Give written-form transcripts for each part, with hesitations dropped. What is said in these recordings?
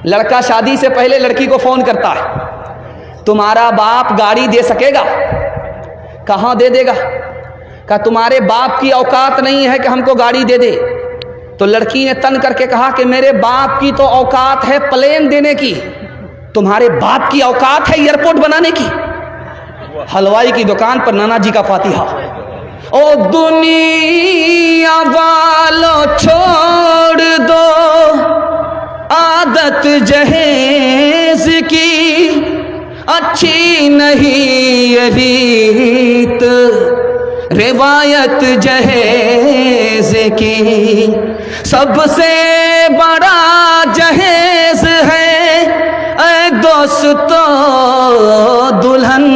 लड़का शादी से पहले लड़की को फ़ोन करता है, तुम्हारा बाप गाड़ी दे सकेगा? कहाँ दे देगा? कहा तुम्हारे बाप की औकात नहीं है कि हमको गाड़ी दे दे। तो लड़की ने तन करके कहा कि मेरे बाप की तो औकात है प्लेन देने की, तुम्हारे बाप की औकात है एयरपोर्ट बनाने की। हलवाई की दुकान पर नाना जी का फातिहा। ओ दुनिया वालों छोड़ दो आदत जहेज की, अच्छी नहीं ये रीत रिवायत जहेज की। सबसे बड़ा जहेज है ऐ दोस्तों दुल्हन,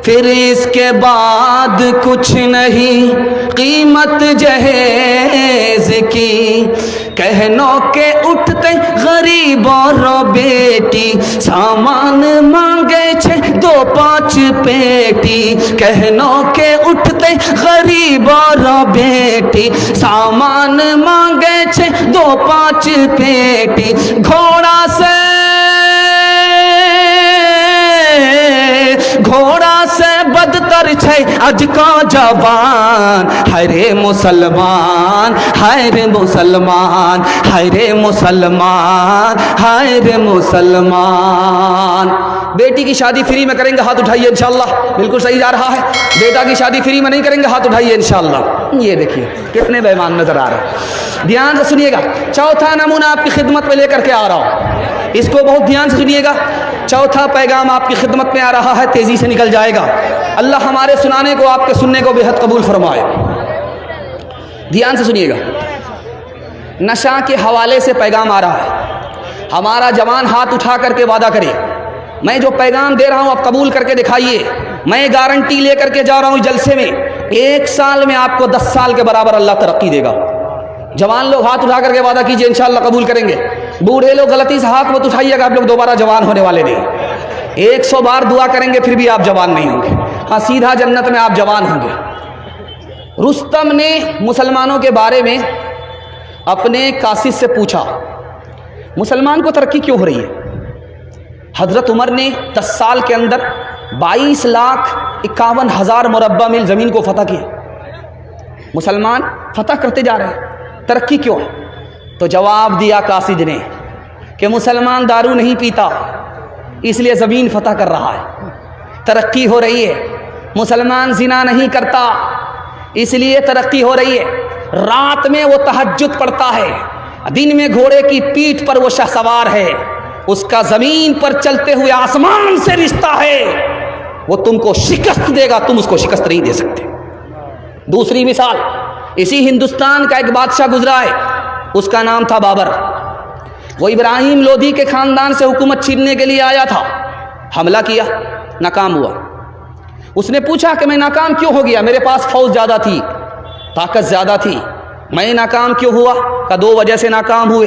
फिर इसके बाद कुछ नहीं कीमत जहेज की। कहनों के उठते गरीबों रो बेटी, सामान मांगे छे 2-5 पेटी। कहनों के उठते गरीबों रो बेटी, सामान मांगे छे 2-5 पेटी। घोड़ा से बदतर छै आज का जवान। हाय रे मुसलमान, हाय रे मुसलमान, हाय रे मुसलमान, हाय रे मुसलमान। बेटी की शादी फ्री में करेंगे, हाथ उठाइए इंशाअल्लाह। बिल्कुल सही जा रहा है। बेटा की शादी फ्री में नहीं करेंगे, हाथ उठाइए इंशाअल्लाह। ये देखिए कितने बेईमान नजर आ रहे हैं। ध्यान से सुनिएगा। चौथा नमूना आपकी खिदमत में लेकर के आ रहा हूँ, इसको बहुत ध्यान से सुनिएगा। चौथा पैगाम आपकी खिदमत में आ रहा है, तेजी से निकल जाएगा। अल्लाह हमारे सुनाने को आपके सुनने को बेहद कबूल फरमाए। ध्यान से सुनिएगा। नशा के हवाले से पैगाम आ रहा है। हमारा जवान हाथ उठा करके वादा करे, मैं जो पैगाम दे रहा हूं आप कबूल करके दिखाइए। मैं गारंटी लेकर के जा रहा हूं जलसे में, 1 साल में आपको 10 साल के बराबर अल्लाह तरक्की देगा। जवान लोग हाथ उठा करके वादा कीजिए इंशाअल्लाह कबूल करेंगे। बूढ़े लोग गलती से हाथ मत उठाइएगा, आप लोग दोबारा जवान होने वाले नहीं। 100 बार दुआ करेंगे फिर भी आप जवान नहीं होंगे। हाँ, सीधा जन्नत में आप जवान होंगे। रुस्तम ने मुसलमानों के बारे में अपने कासिद से पूछा, मुसलमान को तरक्की क्यों हो रही है? हजरत उमर ने 10 साल के अंदर 22,51,000 मुरब्बा मील ज़मीन को फतह किया। मुसलमान फतह करते जा रहे हैं, तरक्की क्यों है? तो जवाब दिया कासिद ने कि मुसलमान दारू नहीं पीता इसलिए ज़मीन फतह कर रहा है, तरक्की हो रही है। मुसलमान ज़िना नहीं करता इसलिए तरक्की हो रही है। रात में वो तहज्जुद पढ़ता है, दिन में घोड़े की पीठ पर वो शहसवार है। उसका ज़मीन पर चलते हुए आसमान से रिश्ता है, वो तुमको शिकस्त देगा, तुम उसको शिकस्त नहीं दे सकते। दूसरी मिसाल, इसी हिंदुस्तान का एक बादशाह गुजरा है, उसका नाम था बाबर। वो इब्राहिम लोधी के खानदान से हुकूमत छीनने के लिए आया था, हमला किया, नाकाम हुआ। उसने पूछा कि मैं नाकाम क्यों हो गया? मेरे पास फौज ज़्यादा थी, ताकत ज़्यादा थी, मैं नाकाम क्यों हुआ? का 2 वजह से नाकाम हुए।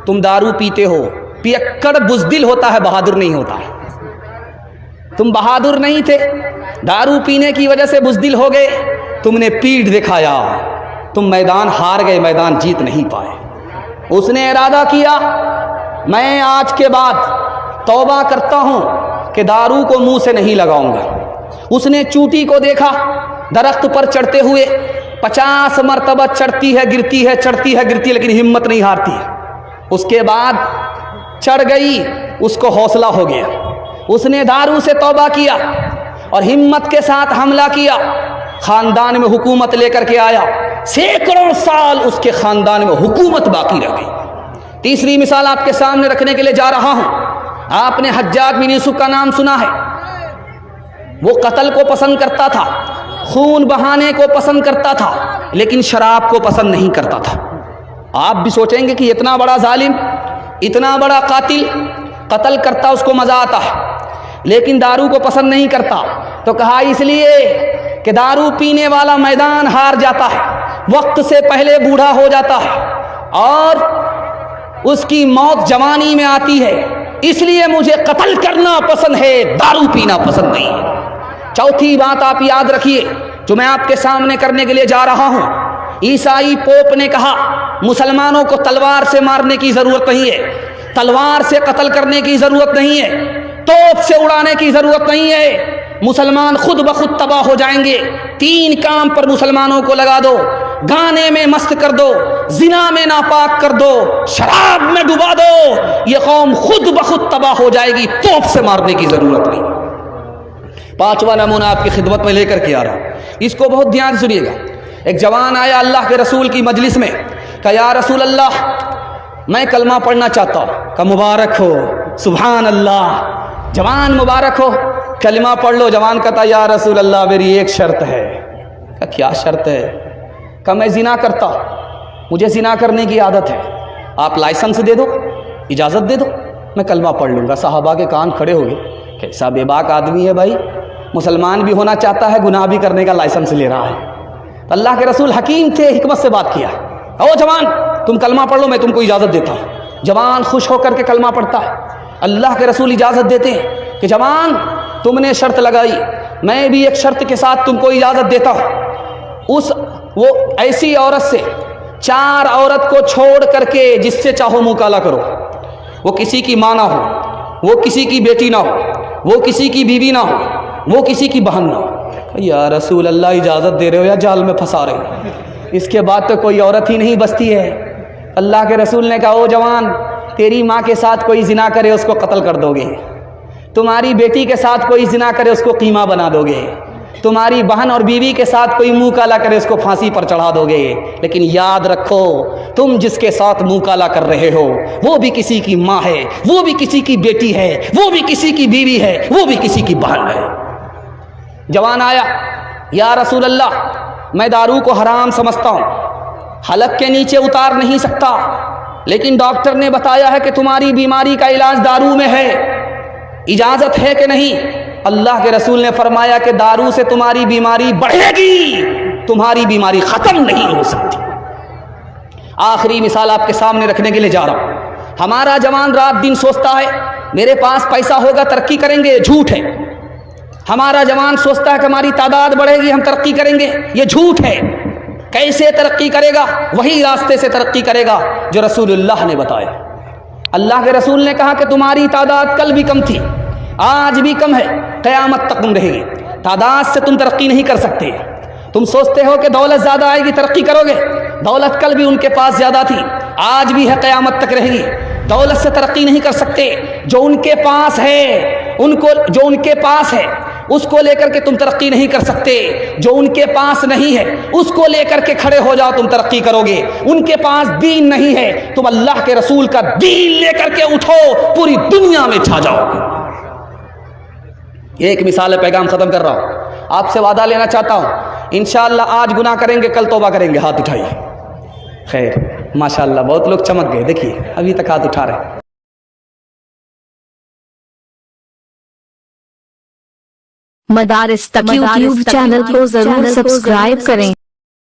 तुम दारू पीते हो, पियक्कड़ बुज़दिल होता है, बहादुर नहीं होता। तुम बहादुर नहीं थे, दारू पीने की वजह से बुज़दिल हो गए, तुमने पीठ दिखाया, तुम मैदान हार गए, मैदान जीत नहीं पाए। उसने इरादा किया मैं आज के बाद तौबा करता हूं कि दारू को मुंह से नहीं लगाऊंगा। उसने चूंटी को देखा दरख्त पर चढ़ते हुए, 50 मरतबा चढ़ती है गिरती है, चढ़ती है गिरती है, लेकिन हिम्मत नहीं हारती। उसके बाद चढ़ गई, उसको हौसला हो गया। उसने दारू से तौबा किया और हिम्मत के साथ हमला किया, खानदान में हुकूमत लेकर के आया। सैकड़ों साल उसके खानदान में हुकूमत बाकी रह गई। तीसरी मिसाल आपके सामने रखने के लिए जा रहा हूं। आपने हज्जाज बिन यूसुफ का नाम सुना है। वो कत्ल को पसंद करता था, खून बहाने को पसंद करता था, लेकिन शराब को पसंद नहीं करता था। आप भी सोचेंगे कि इतना बड़ा जालिम, इतना बड़ा कातिल, कत्ल करता उसको मजा आता है, लेकिन दारू को पसंद नहीं करता। तो कहा इसलिए कि दारू पीने वाला मैदान हार जाता है, वक्त से पहले बूढ़ा हो जाता है और उसकी मौत जवानी में आती है, इसलिए मुझे कत्ल करना पसंद है, दारू पीना पसंद नहीं है। चौथी बात आप याद रखिए जो मैं आपके सामने करने के लिए जा रहा हूं। ईसाई पोप ने कहा मुसलमानों को तलवार से मारने की जरूरत नहीं है, तलवार से कत्ल करने की ज़रूरत नहीं है, तोप से उड़ाने की ज़रूरत नहीं है। मुसलमान खुद ब खुद तबाह हो जाएंगे। 3 काम पर मुसलमानों को लगा दो, गाने में मस्त कर दो, जिना में नापाक कर दो, शराब में डुबा दो, ये कौम खुद ब खुद तबाह हो जाएगी, तोप से मारने की ज़रूरत नहीं। 5वां नमूना आपकी खिदमत में लेकर के आ रहा हूं, इसको बहुत ध्यान से सुनिएगा। एक जवान आया अल्लाह के रसूल की मजलिस में, कहा या रसूल अल्लाह, मैं कलमा पढ़ना चाहता हूँ। कहा मुबारक हो, सुभान अल्लाह, जवान मुबारक हो, कलमा पढ़ लो। जवान कहता या रसूल अल्लाह मेरी एक शर्त है। कहा क्या शर्त है? कहा मैं जिना करता हूँ, मुझे जिना करने की आदत है, आप लाइसेंस दे दो, इजाज़त दे दो, मैं कलमा पढ़ लूँगा। साहबा के कान खड़े हो गए, कैसा बेबाक आदमी है भाई, मुसलमान भी होना चाहता है, गुनाह भी करने का लाइसेंस ले रहा है। अल्लाह के रसूल हकीम थे, हिकमत से बात किया, ओ जवान तुम कलमा पढ़ लो, मैं तुमको इजाज़त देता हूँ। जवान खुश होकर के कलमा पढ़ता है। अल्लाह के रसूल इजाज़त देते हैं कि जवान तुमने शर्त लगाई, मैं भी एक शर्त के साथ तुमको इजाज़त देता हूँ। वो ऐसी औरत से 4 औरत को छोड़ करके जिससे चाहो मुकाला करो, वो किसी की माँ ना हो, वो किसी की बेटी ना हो, वो किसी की बीवी ना हो, वो किसी की बहन ना हो। या रसूल अल्लाह इजाज़त दे रहे हो या जाल में फंसा रहे हो? इसके बाद तो कोई औरत ही नहीं बचती है। अल्लाह के रसूल ने कहा ओ जवान, तेरी माँ के साथ कोई जिना करे उसको कत्ल कर दोगे, तुम्हारी बेटी के साथ कोई जिना करे उसको कीमा बना दोगे, तुम्हारी बहन और बीवी के साथ कोई मुँह काला करे उसको फांसी पर चढ़ा दोगे, लेकिन याद रखो तुम जिसके साथ मुँह काला कर रहे हो वो भी किसी की माँ है, वो भी किसी की बेटी है, वो भी किसी की बीवी है, वो भी किसी की बहन है। जवान आया, या रसूल अल्लाह मैं दारू को हराम समझता हूँ, हलक के नीचे उतार नहीं सकता, लेकिन डॉक्टर ने बताया है कि तुम्हारी बीमारी का इलाज दारू में है, इजाज़त है कि नहीं? अल्लाह के रसूल ने फरमाया कि दारू से तुम्हारी बीमारी बढ़ेगी, तुम्हारी बीमारी ख़त्म नहीं हो सकती। आखिरी मिसाल आपके सामने रखने के लिए जा रहा हूँ। हमारा जवान रात दिन सोचता है मेरे पास पैसा होगा तरक्की करेंगे, झूठ है। हमारा जवान सोचता है कि हमारी तादाद बढ़ेगी हम तरक्की करेंगे, ये झूठ है। कैसे तरक्की करेगा? वही रास्ते से तरक्की करेगा जो रसूलुल्लाह ने बताया। अल्लाह के रसूल ने कहा कि तुम्हारी तादाद कल भी कम थी, आज भी कम है, क़यामत तक कम रहेगी। तादाद से तुम तरक्की नहीं कर सकते। तुम सोचते हो कि दौलत ज़्यादा आएगी तरक्की करोगे, दौलत कल भी उनके पास ज़्यादा थी, आज भी है, क़यामत तक रहेगी। दौलत से तरक्की नहीं कर सकते। जो उनके पास है जो उनके पास है उसको लेकर के तुम तरक्की नहीं कर सकते। जो उनके पास नहीं है उसको लेकर के खड़े हो जाओ, तुम तरक्की करोगे। उनके पास दीन नहीं है, तुम अल्लाह के रसूल का दीन लेकर के उठो, पूरी दुनिया में छा जाओगे। एक मिसाल है, पैगाम खत्म कर रहा हूं। आपसे वादा लेना चाहता हूं, इंशाअल्लाह आज गुनाह करेंगे कल तौबा करेंगे। हाथ उठाइए। खैर माशाअल्लाह बहुत लोग चमक गए, देखिए अभी तक हाथ उठा रहे। मदारिस तक यूट्यूब चैनल को जरूर सब्सक्राइब करें।